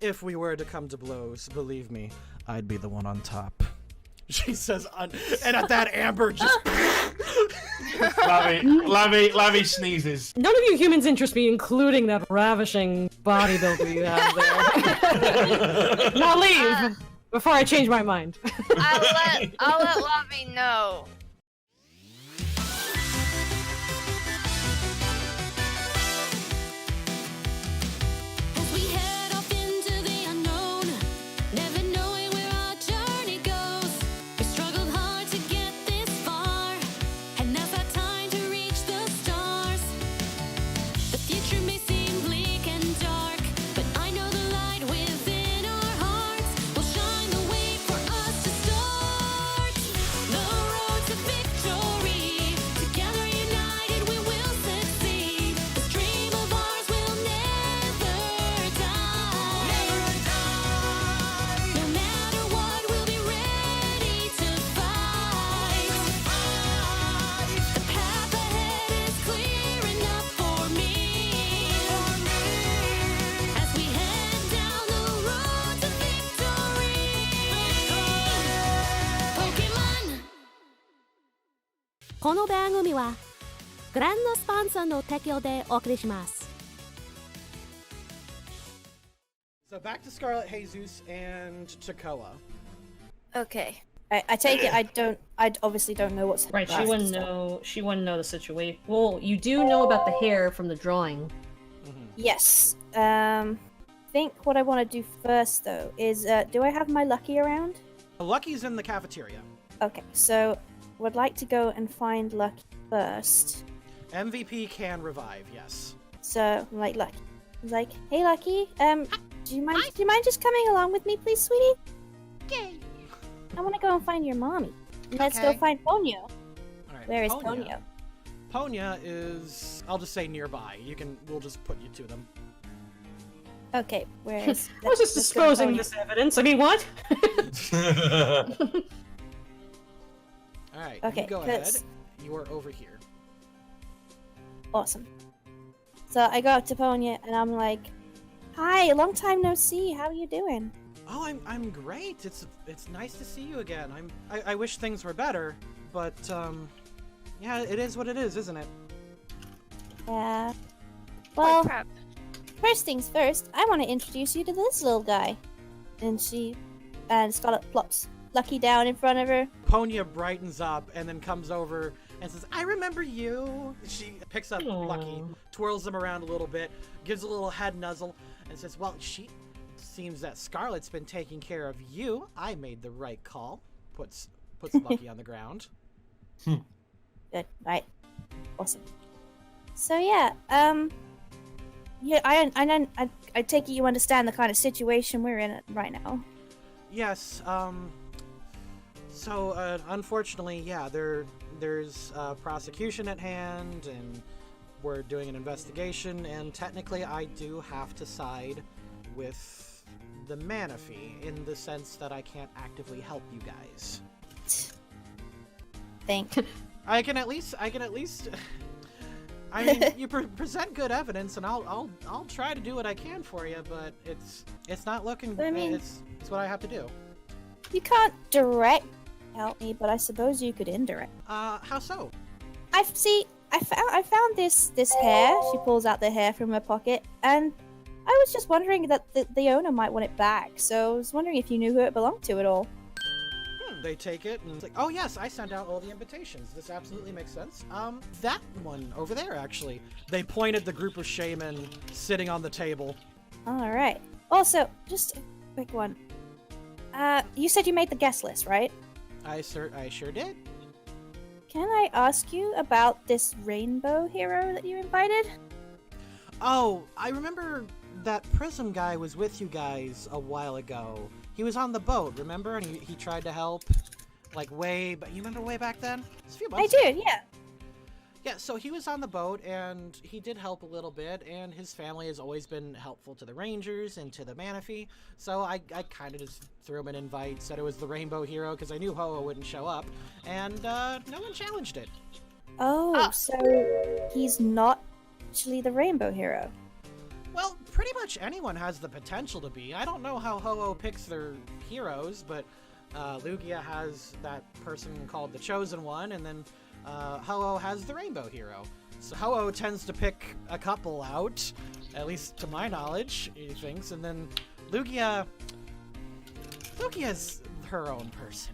If we were to come to blows, believe me, I'd be the one on top. She says, and at that, Amber just... Lavi sneezes. None of you humans interest me, including that ravishing bodybuilder you have there. Now leave, before I change my mind. I'll let Lavi know. So back to Scarlet, Jesus, and Takoa. Okay. I take it I obviously don't know what's Right, she wouldn't know the situation. Well, you do know about the hair from the drawing. Yes. Think what I want to do first though is do I have my Lucky around? Lucky's in the cafeteria. Okay, so would like to go and find Lucky first. MVP can revive, yes. So I'm like Lucky. I was like, hey Lucky, do you mind just coming along with me, please, sweetie? Okay. I want to go and find your mommy. Let's go find Ponyo. All right. Where is Ponyo? Ponyo is, I'll just say nearby. We'll just put you to them. Okay, where is? I was just disposing this evidence. I mean, what? All right. Okay, you go ahead. You are over here. Awesome. So I go up to Ponyo and I'm like, "Hi, long time no see. How are you doing?" Oh, I'm great. It's nice to see you again. I wish things were better, but yeah, it is what it is, isn't it? Yeah. Well, crap. first things first, I want to introduce you to this little guy. And Scarlet plops Lucky down in front of her. Ponyo brightens up and then comes over and says, "I remember you." She picks up Lucky, twirls him around a little bit, gives a little head nuzzle, and says, "Well, seems that Scarlet's been taking care of you. I made the right call." Puts Lucky on the ground. Good, right. Awesome. So yeah, yeah, I take it you understand the kind of situation we're in right now. Yes, so, unfortunately, yeah, there's prosecution at hand, and we're doing an investigation, and technically I do have to side with the Manaphy, in the sense that I can't actively help you guys. I can at least, I mean, you present good evidence, and I'll try to do what I can for you, but it's not looking. I mean, it's what I have to do. You can't direct help me, but I suppose you could indirect. How so? I found this hair. She pulls out the hair from her pocket, and I was just wondering that the owner might want it back. So I was wondering if you knew who it belonged to at all. They take it and it's like, "Oh yes, I sent out all the invitations. This absolutely makes sense." That one over there, actually. They pointed the group of shaman sitting on the table. All right. Also, just a quick one. You said you made the guest list, right? I sure did. Can I ask you about this rainbow hero that you invited? Oh, I remember that Prism guy was with you guys a while ago. He was on the boat, remember? And he tried to help, like you remember way back then? It's a few months ago. Yeah. Yeah, so he was on the boat, and he did help a little bit, and his family has always been helpful to the Rangers and to the Manaphy, so I kind of just threw him an invite, said it was the Rainbow Hero, because I knew Hoa wouldn't show up, and no one challenged it. Oh, so he's not actually the Rainbow Hero. Well, pretty much anyone has the potential to be. I don't know how Ho-Oh picks their heroes, but Lugia has that person called the Chosen One, and then Ho-Oh has the Rainbow Hero. So Ho-Oh tends to pick a couple out, at least to my knowledge, he thinks, and then Lugia's her own person.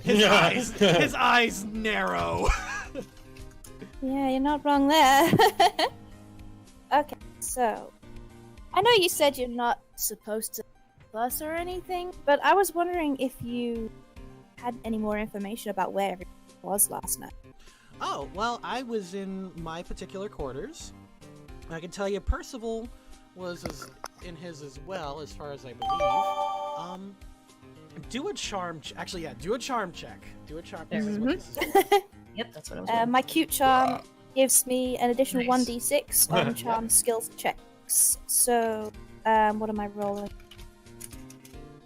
His eyes narrow. Yeah, you're not wrong there. Okay, so I know you said you're not supposed to fuss or anything, but I was wondering if you had any more information about where everyone was last night. Oh, well, I was in my particular quarters. I can tell you Percival was in his as well, as far as I believe. Do a charm do a charm check. Do a charm check. Yep, that's what I was doing. My cute charm gives me an additional Nice. 1d6 on charm skills checks. So, what am I rolling?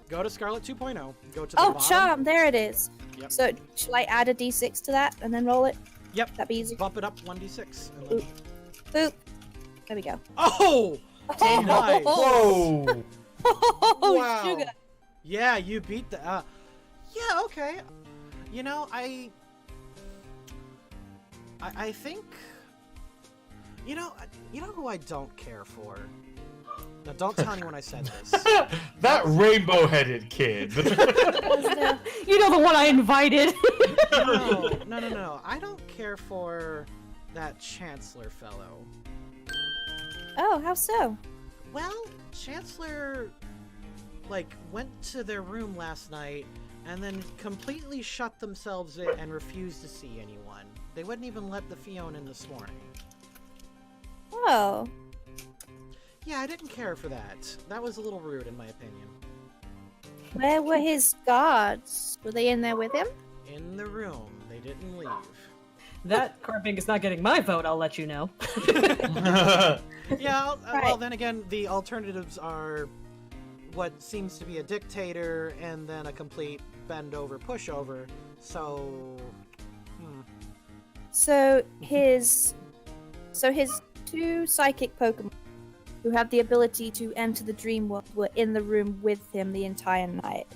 Go to Scarlet 2.0. Go to the Oh, bottom. charm! There it is. Yep. So, shall I add a d6 to that and then roll it? Yep. That'd be easy. Bump it up 1d6. And then... Boop. There we go. Oh! Nice. Whoa! Oh, Wow. sugar. Yeah, you beat the. Yeah, okay. You know, I think. You know who I don't care for. Now, don't tell anyone I said this. That rainbow-headed kid. You know the one I invited. No. I don't care for that Chancellor fellow. Oh, how so? Well, Chancellor, went to their room last night and then completely shut themselves in and refused to see anyone. They wouldn't even let the Fiona in this morning. Oh. Yeah, I didn't care for that. That was a little rude, in my opinion. Where were his guards? Were they in there with him? In the room. They didn't leave. That carving is not getting my vote, I'll let you know. Yeah, well, Right. then again, the alternatives are what seems to be a dictator and then a complete bend-over pushover, so... So his two psychic Pokemon who have the ability to enter the dream world were in the room with him the entire night.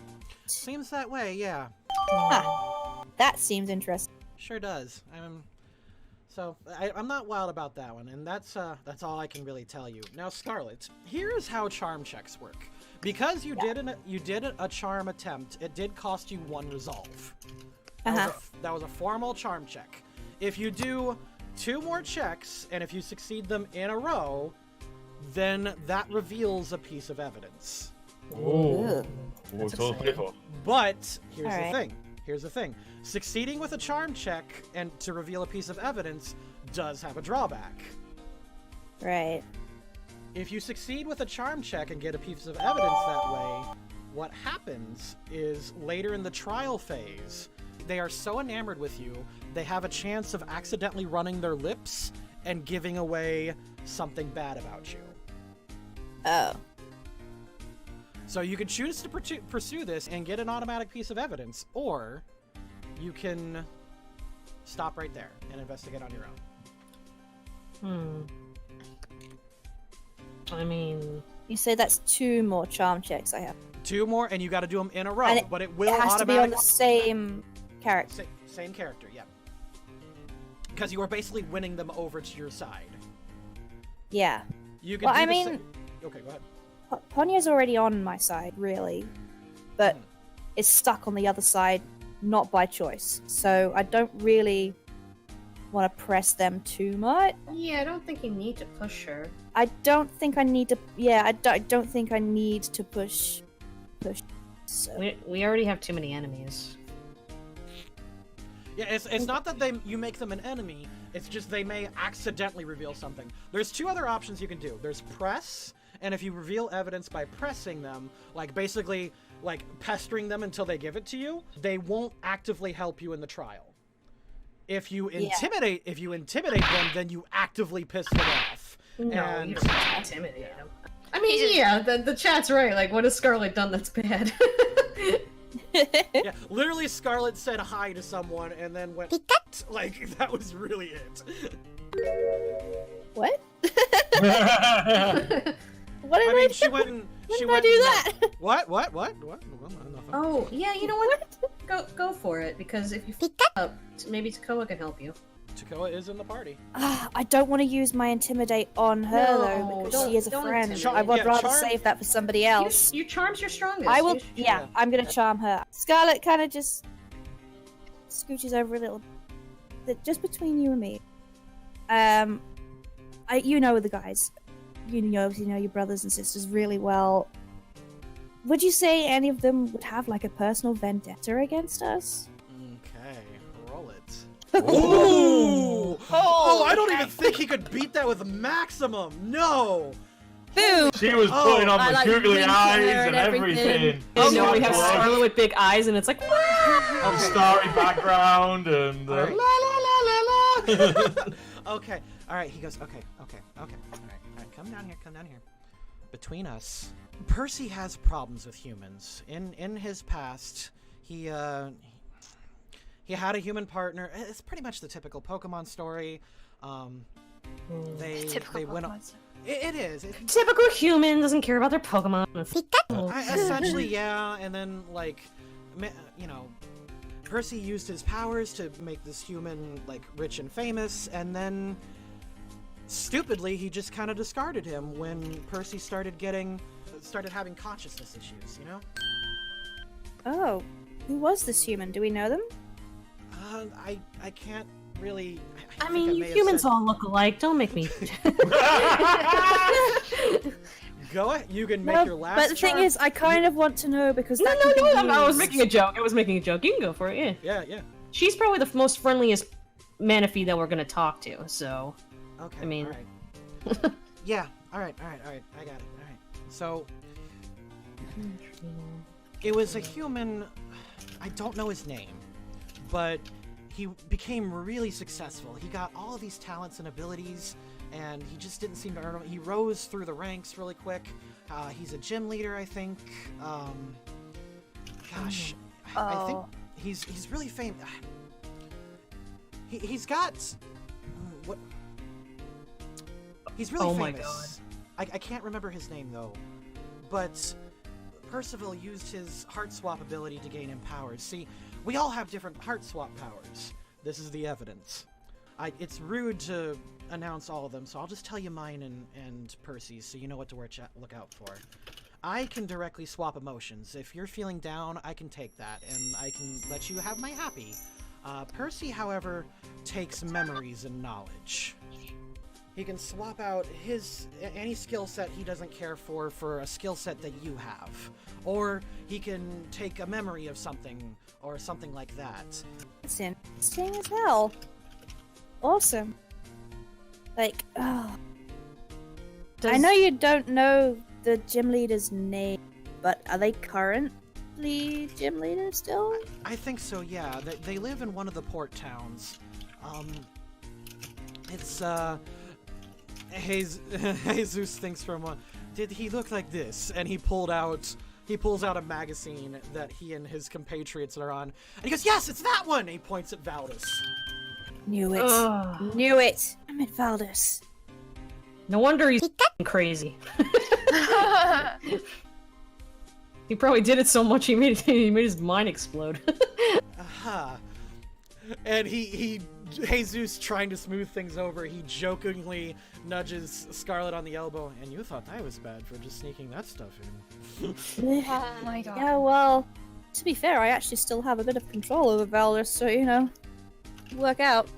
Seems that way, yeah. Huh. That seems interesting. Sure does. I'm not wild about that one, and that's all I can really tell you. Now, Scarlet, here is how charm checks work. Because you did a charm attempt, it did cost you 1 resolve. That was a formal charm check. If you do 2 more checks, and if you succeed them in a row, then that reveals a piece of evidence. Ooh. What's all paper? But here's All the right. thing. Here's the thing. Succeeding with a charm check and to reveal a piece of evidence does have a drawback. Right. If you succeed with a charm check and get a piece of evidence that way, what happens is later in the trial phase, they are so enamored with you, they have a chance of accidentally running their lips and giving away something bad about you. Oh. So you can choose to pursue this and get an automatic piece of evidence, or you can stop right there and investigate on your own. I mean... You say that's 2 more charm checks I have. 2 more, and you got to do them in a row, And but it will It has to be on the automatically... same character. Same character, yeah. Because you are basically winning them over to your side. Yeah. You can Well, do I the mean- Okay, go ahead. Ponyo's already on my side, really. But is stuck on the other side, not by choice. So I don't really want to press them too much. Yeah, I don't think you need to push her. I don't think I need to... Yeah, I don't think I need to push. So. We already have too many enemies. Yeah, it's not that you make them an enemy, it's just they may accidentally reveal something. There's 2 other options you can do. There's press, and if you reveal evidence by pressing them, basically pestering them until they give it to you, they won't actively help you in the trial. If you intimidate them, then you actively piss them off. No, And- you don't intimidate them. I mean, yeah, the chat's right. What has Scarlet done that's bad? Yeah, literally Scarlet said hi to someone and then went that was really it. What? What did I mean, she went and When she did I went do and- that? What? Well, nothing. Oh, yeah, you know what? Go for it, because if you f up, maybe Takoa can help you. Takoa is in the party. I don't want to use my intimidate on her though, No, because she is a don't friend. intimidate. I would Yeah, rather charm- save that for somebody else. Your charm's your strongest. I will. You should- Yeah, I'm gonna charm her. Scarlet kind of just scooches over a little, just between you and me. You know the guys. You know your brothers and sisters really well. Would you say any of them would have like a personal vendetta against us? Okay, roll it. Ooh! Oh, I don't even think he could beat that with a maximum. No. Boom! She was Oh, putting on I the like googly winking eyes her and and everything. everything. You know, we have Starry Scarlet with big eyes, and it's like, and starry background and All right. la la la la la. Okay. All right. He goes. Okay. All right. Come down here. Between us, Percy has problems with humans. In his past, he had a human partner. It's pretty much the typical Pokemon story. They went on. It is. typical human doesn't care about their Pokemon. Essentially, yeah. And then, like, you know, Percy used his powers to make this human, like, rich and famous, and then, stupidly, he just kind of discarded him when Percy started having consciousness issues, you know? Oh, who was this human? Do we know them? I can't really... I think mean, you may have humans said- all look alike. Don't make me. Go ahead, you can make your last but the thing charm. is, I kind of want to know because No, that could be I was used. making a joke. I was making a joke. You can go for it. Yeah. Yeah. She's probably the most friendliest Manaphy that we're gonna talk to. So, Okay. I mean- all right. Yeah. All right. I got it. All right. So, it was a human. I don't know his name, but he became really successful. He got all of these talents and abilities, and he just didn't seem to earn them. He rose through the ranks really quick. He's a gym leader, I think. Gosh, I think he's really famous. He's got what? He's really Oh famous. my God. I can't remember his name though, but Percival used his heart swap ability to gain him powers. See, we all have different heart swap powers. This is the evidence. It's rude to announce all of them, so I'll just tell you mine and Percy's so you know what to look out for. I can directly swap emotions. If you're feeling down, I can take that, and I can let you have my happy. Percy, however, takes memories and knowledge. He can swap out any skill set he doesn't care for a skill set that you have. Or he can take a memory of something, or something like that. It's interesting as hell. Awesome. Like, oh. I know you don't know the gym leader's name, but are they currently gym leaders still? I think so, yeah. They live in one of the port towns. It's, Jesus thinks for a moment, did he look like this? And he pulls out a magazine that he and his compatriots are on. And he goes, yes, it's that one! And he points at Valdus. Knew it. Ugh. Knew it. I'm at Valdus. No wonder he's crazy. He probably did it so much he made his mind explode. Aha. And Jesus, trying to smooth things over, he jokingly nudges Scarlet on the elbow. And you thought I was bad for just sneaking that stuff in. Oh my god. Yeah, well, to be fair, I actually still have a bit of control over Valdus, so, you know, work out.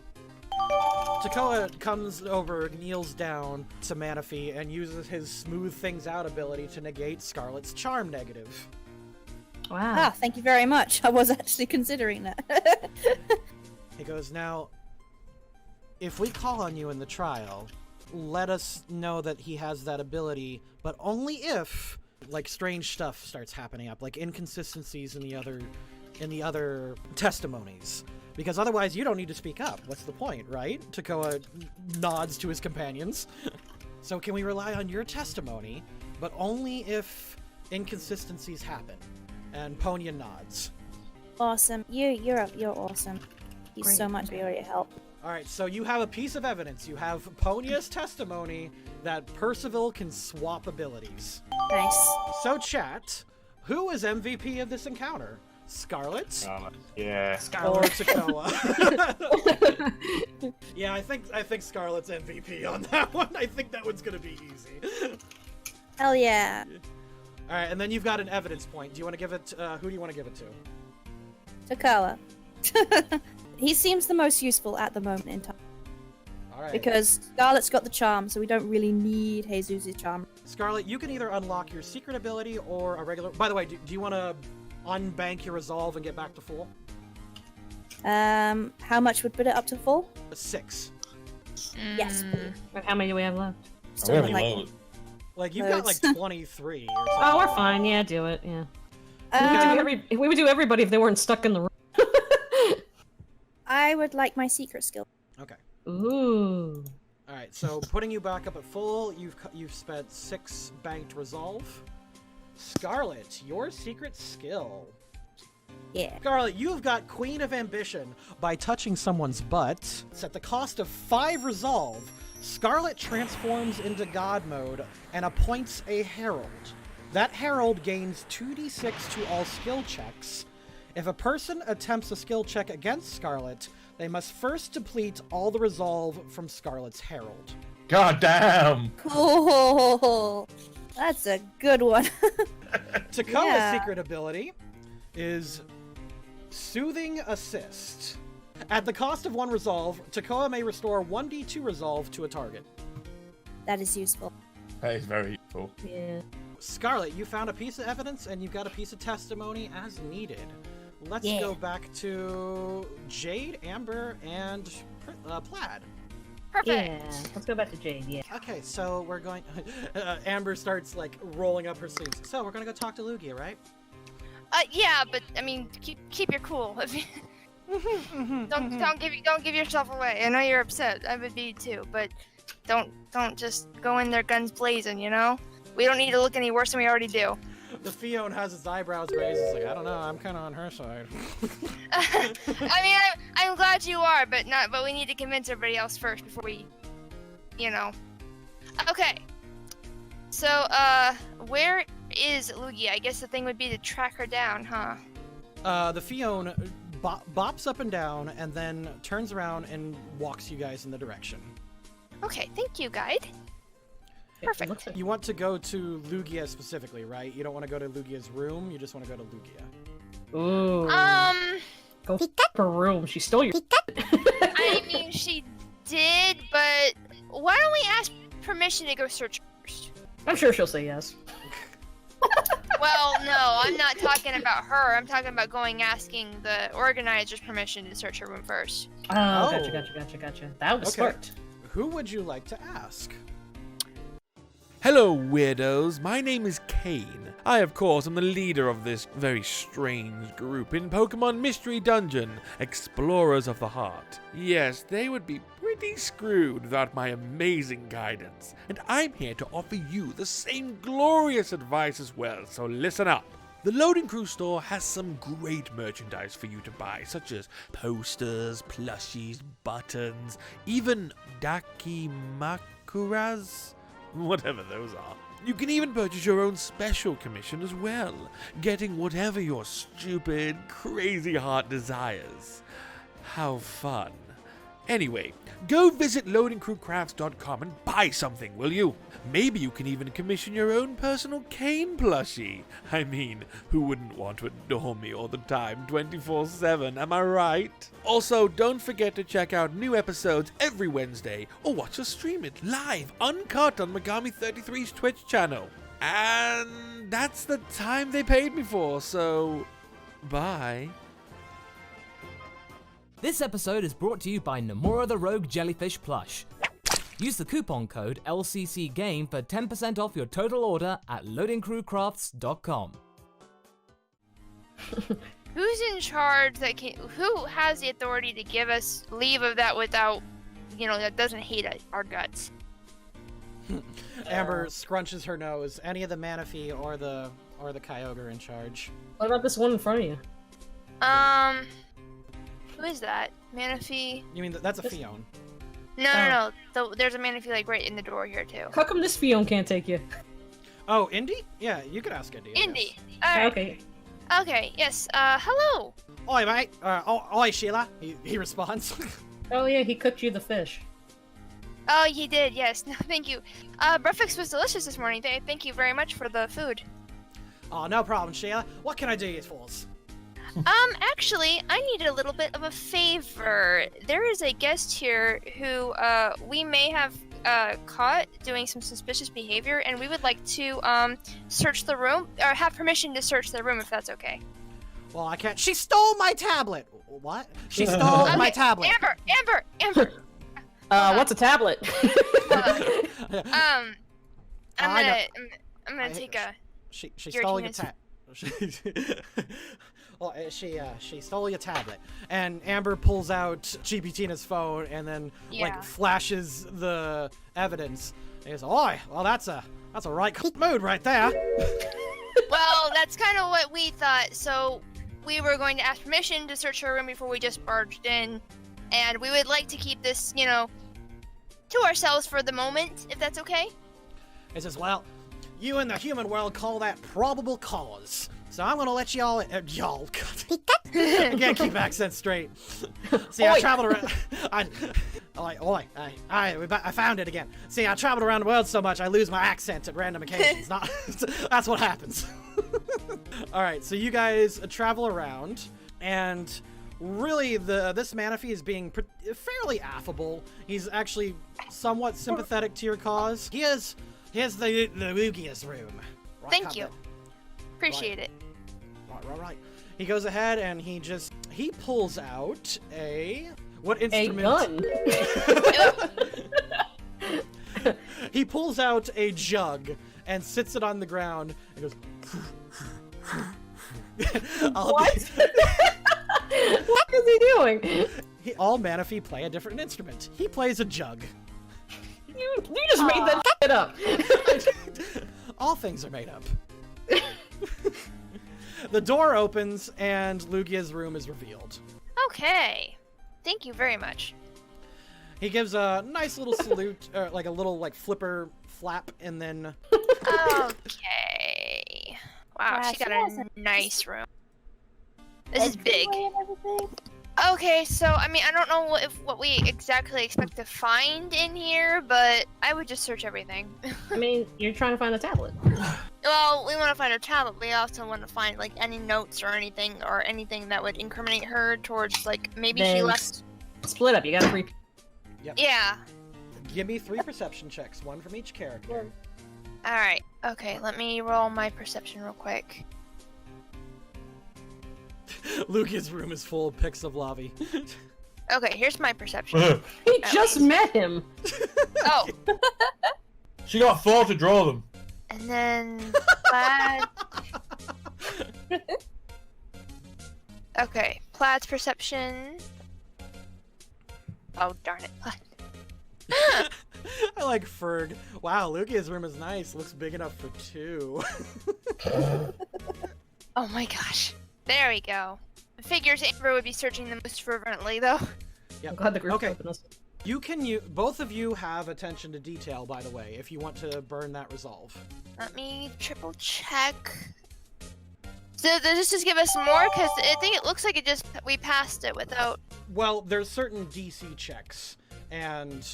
Takoa comes over, kneels down to Manaphy, and uses his smooth things out ability to negate Scarlet's charm negative. Wow. Ah, thank you very much. I was actually considering that. He goes, now, if we call on you in the trial, let us know that he has that ability, but only if, like, strange stuff starts happening up, like inconsistencies in the other testimonies. Because otherwise you don't need to speak up. What's the point, right? Takoa nods to his companions. So can we rely on your testimony, but only if inconsistencies happen? And Ponyo nods. Awesome. You're awesome. Thank you Great. so much for your help. All right, so you have a piece of evidence. You have Ponya's testimony that Percival can swap abilities. Nice. So, chat, who is MVP of this encounter? Scarlet? Yeah. Or Takoa? Yeah, I think Scarlet's MVP on that one. I think that one's gonna be easy. Hell yeah. All right, and then you've got an evidence point. Do you want to give it? Who do you want to give it to? Takoa. He seems the most useful at the moment in time. All right. Because Scarlet's got the charm, so we don't really need Jesus' charm. Scarlet, you can either unlock your secret ability or a regular. By the way, do you want to unbank your resolve and get back to full? How much would put it up to full? 6. Yes, please. But how many do we have left? Still got, like, Like you've got like 23. Or something. Oh, we're fine. Yeah, do it. Yeah. We would do everybody if they weren't stuck in the room. I would like my secret skill. Okay. Ooh. All right. So putting you back up at full, you've spent 6 banked resolve. Scarlet, your secret skill. Yeah. Scarlet, you have got Queen of Ambition. By touching someone's butt, it's at the cost of 5 resolve. Scarlet transforms into God mode and appoints a herald. That herald gains 2d6 to all skill checks. If a person attempts a skill check against Scarlet, they must first deplete all the resolve from Scarlet's herald. God damn! Cool. That's a good one. Takoa's Yeah. secret ability is Soothing Assist. At the cost of 1 resolve, Takoa may restore 1d2 resolve to a target. That is useful. That is very useful. Yeah. Scarlet, you found a piece of evidence and you've got a piece of testimony as needed. Let's Yeah. go back to Jade, Amber, and Plaid. Perfect. Yeah. Let's go back to Jade. Yeah. Okay, so we're going... Amber starts, like, rolling up her sleeves. So, we're gonna go talk to Lugia, right? Yeah, but I mean, keep your cool. don't give yourself away. I know you're upset. I would be too, but don't just go in there guns blazing. You know, we don't need to look any worse than we already do. The Fion has his eyebrows raised. He's like, I don't know. I'm kind of on her side. I mean, I'm glad you are, but we need to convince everybody else first before we, you know. Okay. So, where is Lugia? I guess the thing would be to track her down, huh? The Fion bops up and down and then turns around and walks you guys in the direction. Okay, thank you, guide. Perfect. You want to go to Lugia specifically, right? You don't want to go to Lugia's room. You just want to go to Lugia. Ooh. Go f her room. She stole your. I mean, she did, but why don't we ask permission to go search first? I'm sure she'll say yes. Well, no, I'm not talking about her. I'm talking about asking the organizers permission to search her room first. Oh, gotcha. That was smart. Who would you like to ask? Hello, weirdos. My name is Kane. I, of course, am the leader of this very strange group in Pokemon Mystery Dungeon, Explorers of the Heart. Yes, they would be pretty screwed without my amazing guidance, and I'm here to offer you the same glorious advice as well, so listen up. The Loading Crew store has some great merchandise for you to buy, such as posters, plushies, buttons, even dakimakuras. Whatever those are. You can even purchase your own special commission as well, getting whatever your stupid, crazy heart desires. How fun. Anyway, go visit loadingcrewcrafts.com and buy something, will you? Maybe you can even commission your own personal Kane plushie. I mean, who wouldn't want to adore me all the time, 24/7, am I right? Also, don't forget to check out new episodes every Wednesday, or watch us stream it live, uncut on Megami33's Twitch channel. And that's the time they paid me for, so bye. This episode is brought to you by Nomura the Rogue Jellyfish Plush. Use the coupon code LCCGame for 10% off your total order at loadingcrewcrafts.com. Who's in charge who has the authority to give us leave of that without, that doesn't hate our guts? Amber scrunches her nose. Any of the Manaphy or the Kyogre are in charge. What about this one in front of you? Who is that? Manaphy. You mean that's a Fion? No. There's a Manaphy like right in the door here too. How come this Fion can't take you? Oh, Indy? Yeah, you could ask Indy. I Indy. guess. Alright. Okay. Okay, yes. Hello. Oi, mate. Oi, Sheila. He responds. Oh yeah, he cooked you the fish. Oh, he did, yes. No, thank you. Breakfast was delicious this morning. Thank you very much for the food. Oh, no problem, Sheila. What can I do you for? Actually, I need a little bit of a favor. There is a guest here who, we may have, caught doing some suspicious behavior, and we would like to, search the room, or have permission to search the room if that's okay. Well, I can't. She stole my tablet. What? She stole my tablet. Amber! What's a tablet? I'm gonna take a... She Your stole your team tablet. Well, she stole your tablet, and Amber pulls out GP-Tina's phone and then Yeah. flashes the evidence. And he goes, "Oi, well that's a right mood right there." Well, that's kind of what we thought, so we were going to ask permission to search her room before we just barged in, and we would like to keep this, to ourselves for the moment, if that's okay. He says, "Well, you in the human world call that probable cause. So I'm gonna let y'all, y'all, God. I can't keep accents straight. See, I traveled around, I found it again. See, I traveled around the world so much, I lose my accent at random occasions. That's what happens. All right, so you guys travel around, and really, this Manaphy is being fairly affable. He's actually somewhat sympathetic to your cause. Here's the Lugia's room. Right, Thank you. Appreciate it. Right. He goes ahead and he pulls out what instrument? A gun. He pulls out a jug and sits it on the ground and goes. What? What is he doing? All Manaphy play a different instrument. He plays a jug. You just made that shit up. All things are made up. The door opens and Lugia's room is revealed. Okay. Thank you very much. He gives a nice little salute, like a little flipper flap, and then. Okay. Wow, Yeah, she got she has a nice room. This is big. And everything. Okay, so I mean, I don't know what we exactly expect to find in here, but I would just search everything. I mean, you're trying to find the tablet. Well, we want to find her tablet. We also want to find any notes or anything that would incriminate her towards maybe she Then left. Split up. You got 3. Yeah. Give me 3 perception checks, one from each character. All right. Okay, let me roll my perception real quick. Lugia's room is full of pics of Lavi. Okay, here's my perception. He just met him. Oh, She got 4 to draw them. and then Plaid. Okay, Plaid's perception. Oh darn it, Plaid. I like Ferg. Wow, Lugia's room is nice. Looks big enough for 2. Oh my gosh. There we go. Figures Amber would be searching the most fervently, though. Yep. I'm glad the group Okay. opened us. You can both of you have attention to detail, by the way, if you want to burn that resolve. Let me triple check. So does this just give us more? Because I think it looks like we passed it without. Well, there's certain DC checks, and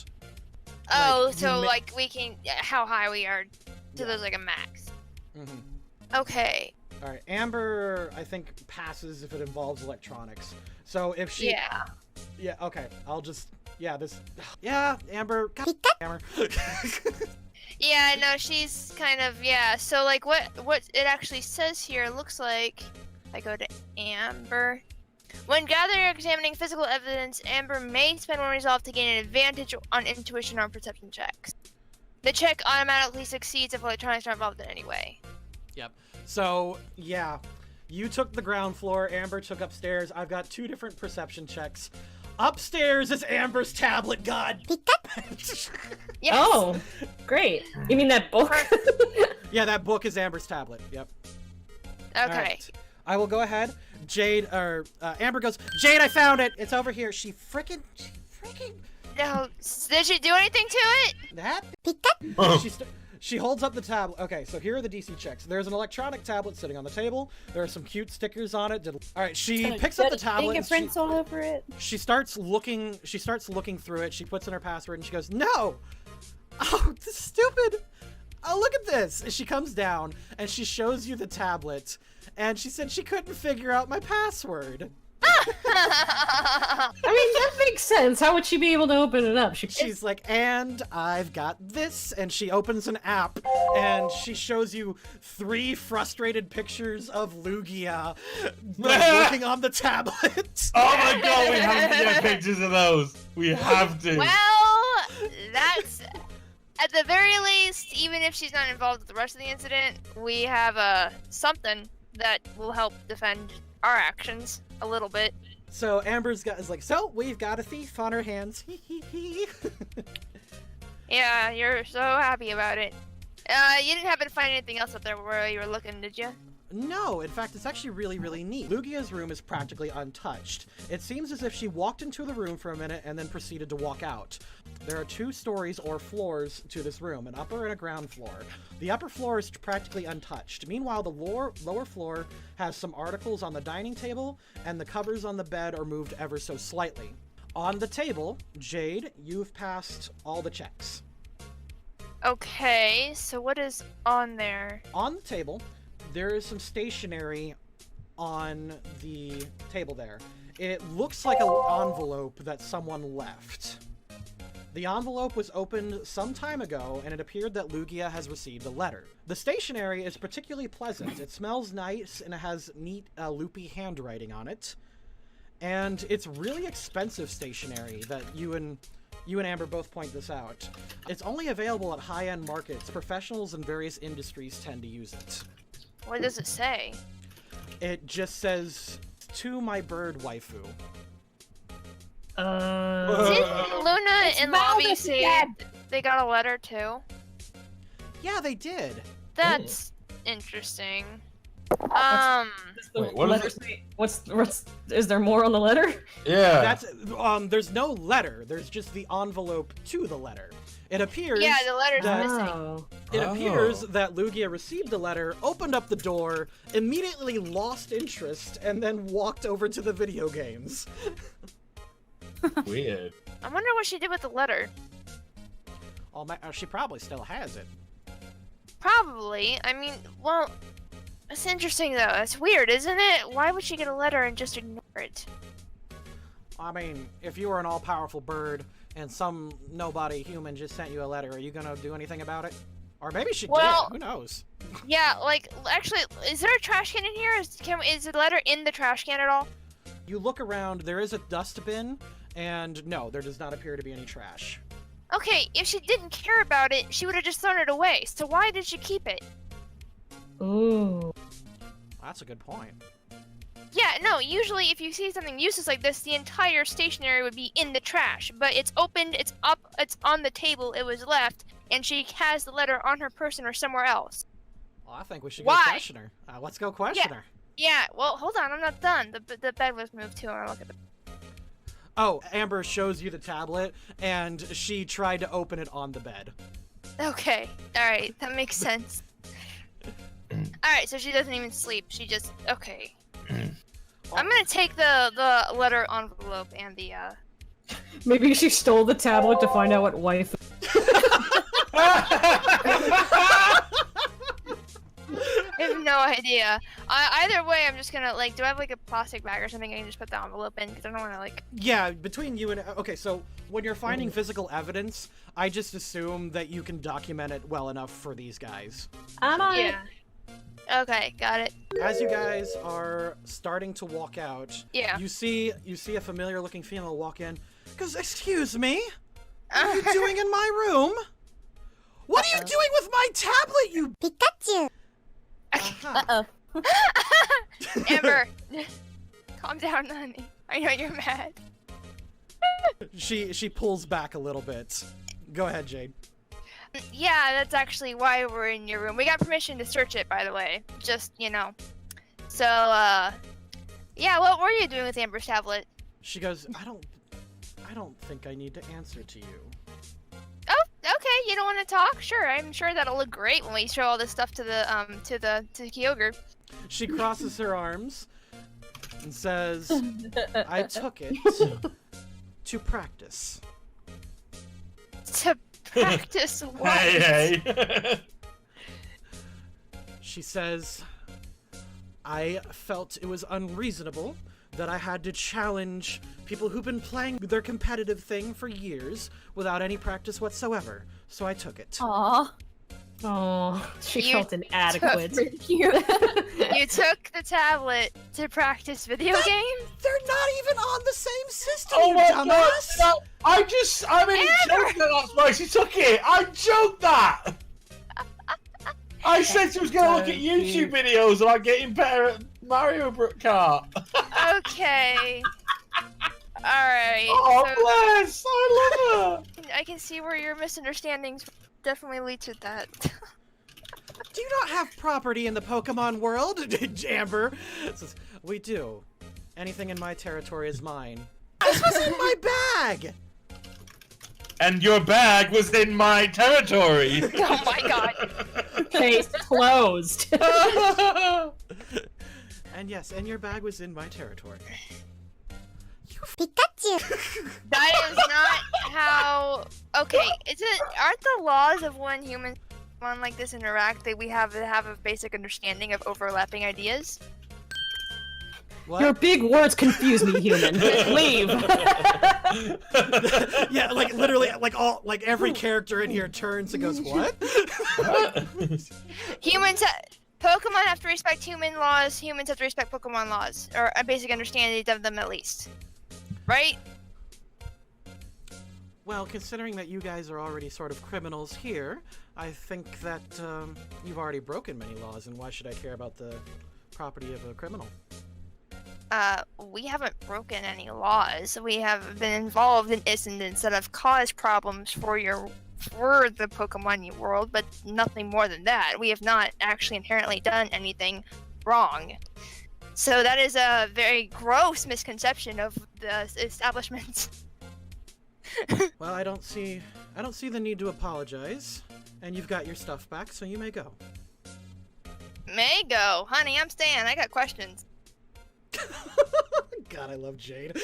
Oh, you so ma- we can how high we are. So Yeah. there's a max. Mhm. Okay. All right, Amber, I think passes if it involves electronics. So if she, yeah, okay, I'll just, Amber, God, Amber. Yeah, no, she's kind of So what it actually says here looks like. I go to Amber. When gathering or examining physical evidence, Amber may spend one resolve to gain an advantage on intuition or perception checks. The check automatically succeeds if electronics are involved in any way. Yep. So yeah, you took the ground floor. Amber took upstairs. I've got 2 different perception checks. Upstairs is Amber's tablet. God. Yes. Oh, great. You mean that book? Yeah, that book is Amber's tablet. Yep. Okay. All right. I will go ahead. Jade, or Amber goes, Jade, I found it. It's over here. She freaking. No, did she do anything to it? That. She holds up the tablet. Okay, so here are the DC checks. There's an electronic tablet sitting on the table. There are some cute stickers on it. All right, she picks up the tablet. Fingerprints all over it. She starts looking through it. She puts in her password and she goes, "No! Oh, this is stupid! Oh, look at this!" And she comes down and she shows you the tablet. And she said she couldn't figure out my password. I mean, that makes sense. How would she be able to open it up? She's like, and I've got this, and she opens an app, and she shows you 3 frustrated pictures of Lugia working on the tablet. Oh my god, we have to get pictures of those. We have to. Well, that's at the very least. Even if she's not involved with the rest of the incident, we have something that will help defend our actions a little bit. So Amber's is like, so we've got a thief on her hands. Yeah, you're so happy about it. You didn't happen to find anything else up there where you were looking, did you? No, in fact, it's actually really, really neat. Lugia's room is practically untouched. It seems as if she walked into the room for a minute and then proceeded to walk out. There are 2 stories or floors to this room, an upper and a ground floor. The upper floor is practically untouched. Meanwhile, the lower floor has some articles on the dining table, and the covers on the bed are moved ever so slightly. On the table, Jade, you've passed all the checks. Okay, so what is on there? On the table, there is some stationery on the table there. It looks like an envelope that someone left. The envelope was opened some time ago, and it appeared that Lugia has received a letter. The stationery is particularly pleasant. It smells nice, and it has neat, loopy handwriting on it. And it's really expensive stationery that you and Amber both point this out. It's only available at high-end markets. Professionals in various industries tend to use it. What does it say? It just says, "To my bird waifu." Didn't Luna and Lobby say they got a letter too? Yeah, they did. That's interesting. Wait, what is What's is there more on the letter? Yeah. That's there's no letter. There's just the envelope to the letter. It appears. Yeah, the letter's that, missing. It appears that Lugia received the letter, opened up the door, immediately lost interest, and then walked over to the video games. Weird. I wonder what she did with the letter. Oh, she probably still has it. Probably. I mean, well, it's interesting though. It's weird, isn't it? Why would she get a letter and just ignore it? I mean, if you were an all-powerful bird and some nobody human just sent you a letter, are you gonna do anything about it? Or maybe she did. Who knows? Yeah, like, actually, is there a trash can in here? Is the letter in the trash can at all? You look around, there is a dustbin, and no, there does not appear to be any trash. Okay, if she didn't care about it, she would have just thrown it away. So why did she keep it? Ooh. That's a good point. Yeah, no, usually if you see something useless like this, the entire stationery would be in the trash. But it's opened, it's up, it's on the table, it was left, and she has the letter on her person or somewhere else. Well, I think we should go question her. Let's go question her. Yeah, well, hold on, I'm not done. The bed was moved too, and I look at the... Oh, Amber shows you the tablet, and she tried to open it on the bed. Okay, alright, that makes sense. Alright, so she doesn't even sleep, she just... Okay. I'm gonna take the letter envelope and the, Maybe she stole the tablet to find out what wife... I have no idea. Either way, I'm just gonna, like, do I have, like, a plastic bag or something I can just put the envelope in? Because I don't want to, like... Yeah, between you and... Okay, so when you're finding physical evidence, I just assume that you can document it well enough for these guys. I'm on it. Yeah. Okay, got it. As you guys are starting to walk out, Yeah. you see a familiar-looking female walk in. Goes, "Excuse me? What are you doing in my room? What are you doing with my tablet, you Pikachu?" Uh-oh. Amber, calm down, honey. I know you're mad. She pulls back a little bit. Go ahead, Jade. Yeah, that's actually why we're in your room. We got permission to search it, by the way. Just, you know. So, yeah, what were you doing with Amber's tablet? She goes, I don't think I need to answer to you. Oh, okay. You don't want to talk? Sure. I'm sure that'll look great when we show all this stuff to the Kyogre. She crosses her arms and says, I took it to practice. To practice what? Hey. She says, I felt it was unreasonable that I had to challenge people who've been playing their competitive thing for years without any practice whatsoever. So I took it. Aw. Oh, she You felt inadequate. Cute. You took the tablet to practice video games? They're not even on the same system, Oh you my dumbass! god! I mean, joke that that's why she took it. I joked that. I said she was gonna look at YouTube videos about getting better at Mario Kart. Okay. Alright. Oh so bless! I love her. I can see where your misunderstandings definitely lead to that. Do you not have property in the Pokemon world? Amber says, we do. Anything in my territory is mine. This was in my bag! And your bag was in my territory. Oh my god. Case closed. And yes, and your bag was in my territory. That is not how. Okay, aren't the laws of when humans like this interact that we have to have a basic understanding of overlapping ideas? What? Your big words confuse me, human. Leave. Yeah, like literally, like every character in here turns and goes, what? Pokemon have to respect human laws. Humans have to respect Pokemon laws, or a basic understanding of them at least. Right? Well, considering that you guys are already sort of criminals here, I think that you've already broken many laws, and why should I care about the property of a criminal? We haven't broken any laws. We have been involved in incidents that have caused problems for the Pokemon world, but nothing more than that. We have not actually inherently done anything wrong. So that is a very gross misconception of the establishment. Well, I don't see the need to apologize, and you've got your stuff back, so you may go. May go. Honey, I'm staying. I got questions. God, I love Jade.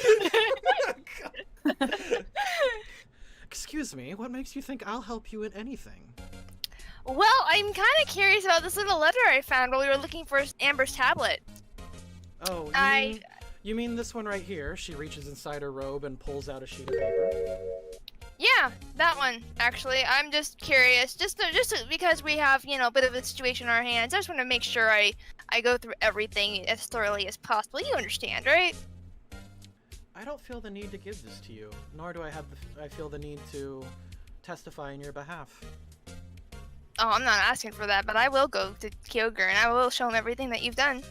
Excuse me, what makes you think I'll help you in anything? Well, I'm kind of curious about this little letter I found while we were looking for Amber's tablet. Oh, you mean this one right here? She reaches inside her robe and pulls out a sheet of paper. Yeah, that one, actually. I'm just curious, just because we have, a bit of a situation on our hands. I just want to make sure I go through everything as thoroughly as possible. You understand, right? I don't feel the need to give this to you, nor do I feel the need to testify in your behalf. Oh, I'm not asking for that, but I will go to Kyogre and I will show him everything that you've done.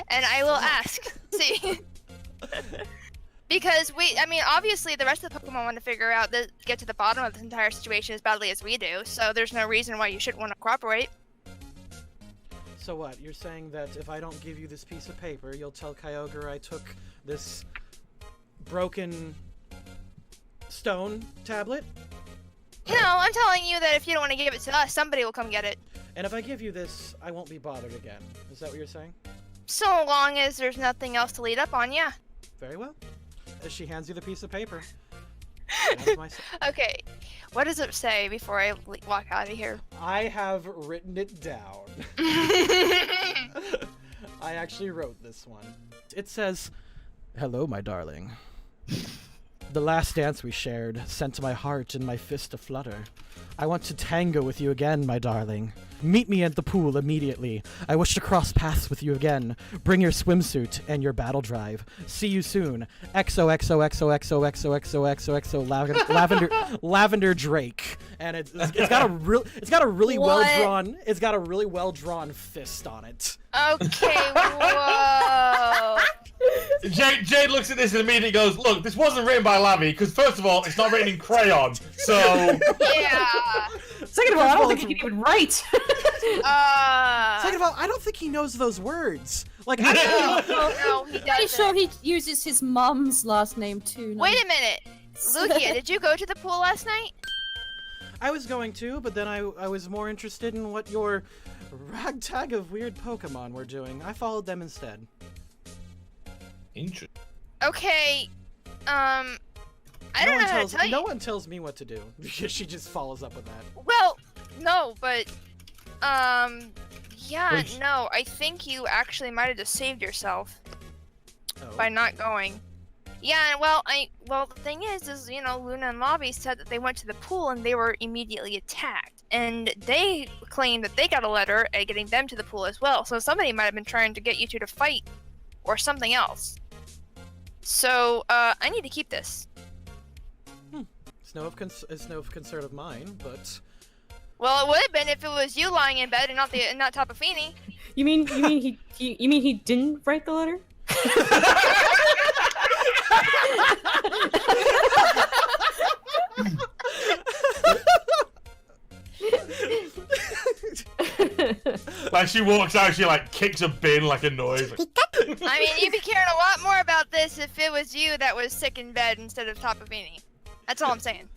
And I will ask. See? Because obviously the rest of the Pokemon want to figure out, get to the bottom of this entire situation as badly as we do, so there's no reason why you shouldn't want to cooperate. So what, you're saying that if I don't give you this piece of paper, you'll tell Kyogre I took this broken stone tablet? No, I'm telling you that if you don't want to give it to us, somebody will come get it. And if I give you this, I won't be bothered again. Is that what you're saying? So long as there's nothing else to lead up on, yeah. Very well. As she hands you the piece of paper. Okay, what does it say before I walk out of here? I have written it down. I actually wrote this one. It says, "Hello, my darling. The last dance we shared sent my heart and my fist aflutter. I want to tango with you again, my darling. Meet me at the pool immediately. I wish to cross paths with you again. Bring your swimsuit and your battle drive. See you soon. XOXOXOXOXOXOXOXO Lavender Drake." And it's got a really well drawn fist on it. Okay, whoa. Jade looks at this and immediately goes, "Look, this wasn't written by Lavi, because first of all, it's not written in crayon, so..." Yeah. Second of all, I don't think you can even write. Second of all, I don't think he knows those words. Like, I don't know. No, he Pretty doesn't. sure he uses his mom's last name too. Wait a minute. Lugia, did you go to the pool last night? I was going to, but then I was more interested in what your ragtag of weird Pokemon were doing. I followed them instead. Interesting. Okay, I don't know how to tell you. No one tells me what to do. She just follows up with that. Well, no, but, yeah, Which- no, I think you actually might have just saved yourself Oh. by not going. Yeah, well, the thing is, you know, Luna and Lobby said that they went to the pool and they were immediately attacked. And they claimed that they got a letter getting them to the pool as well. So somebody might have been trying to get you two to fight or something else. So, I need to keep this. It's no concern of mine, but Well, it would have been if it was you lying in bed and not Tapafini. You mean he didn't write the letter? Like she walks out, she like kicks a bin like a noise. I mean, you'd be caring a lot more about this if it was you that was sick in bed instead of Tapafini. That's all I'm saying.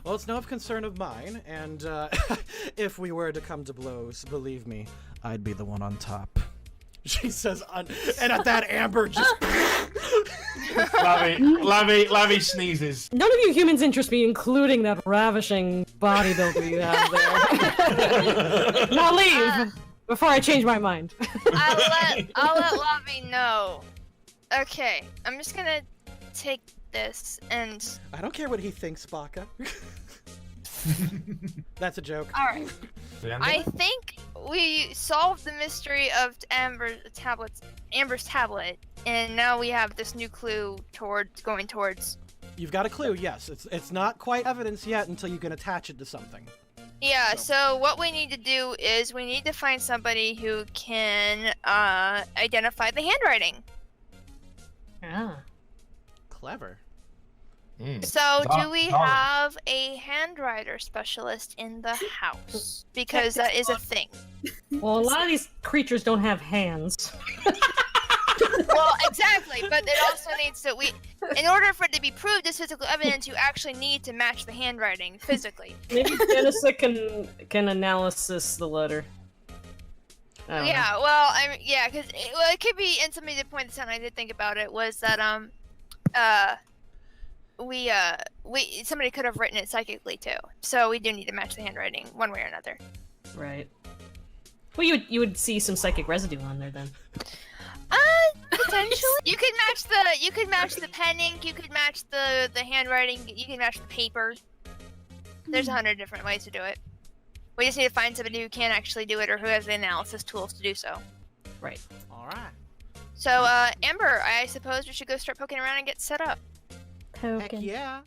well, it's no concern of mine. And if we were to come to blows, believe me, I'd be the one on top. She says, and at that, Amber just. Lavi sneezes. None of you humans interest me, including that ravishing bodybuilder you have there. Now leave before I change my mind. I'll let Lobby know. Okay, I'm just gonna take this and. I don't care what he thinks, Baka. That's a joke. All right. I think we solved the mystery of Amber's tablet, and now we have this new clue going towards. You've got a clue, yes. It's not quite evidence yet until you can attach it to something. Yeah. So what we need to do is we need to find somebody who can identify the handwriting. Ah. Clever. So do we Darn. have a handwriter specialist in the house? Because that is a thing. Well, a lot of these creatures don't have hands. Well, exactly, but it also needs to in order for it to be proved as physical evidence, you actually need to match the handwriting physically. Maybe Genesis can analysis the letter. I don't know. Yeah, well, because it could be, and somebody did point this out, and I did think about it, was that somebody could have written it psychically too. So we do need to match the handwriting one way or another. Right. Well, you would see some psychic residue on there then. Potentially. You could match the pen ink, you could match the handwriting, you can match the paper. There's 100 different ways to do it. We just need to find somebody who can actually do it or who has the analysis tools to do so. Right. Alright. So, Amber, I suppose we should go start poking around and get set up. Heck yeah.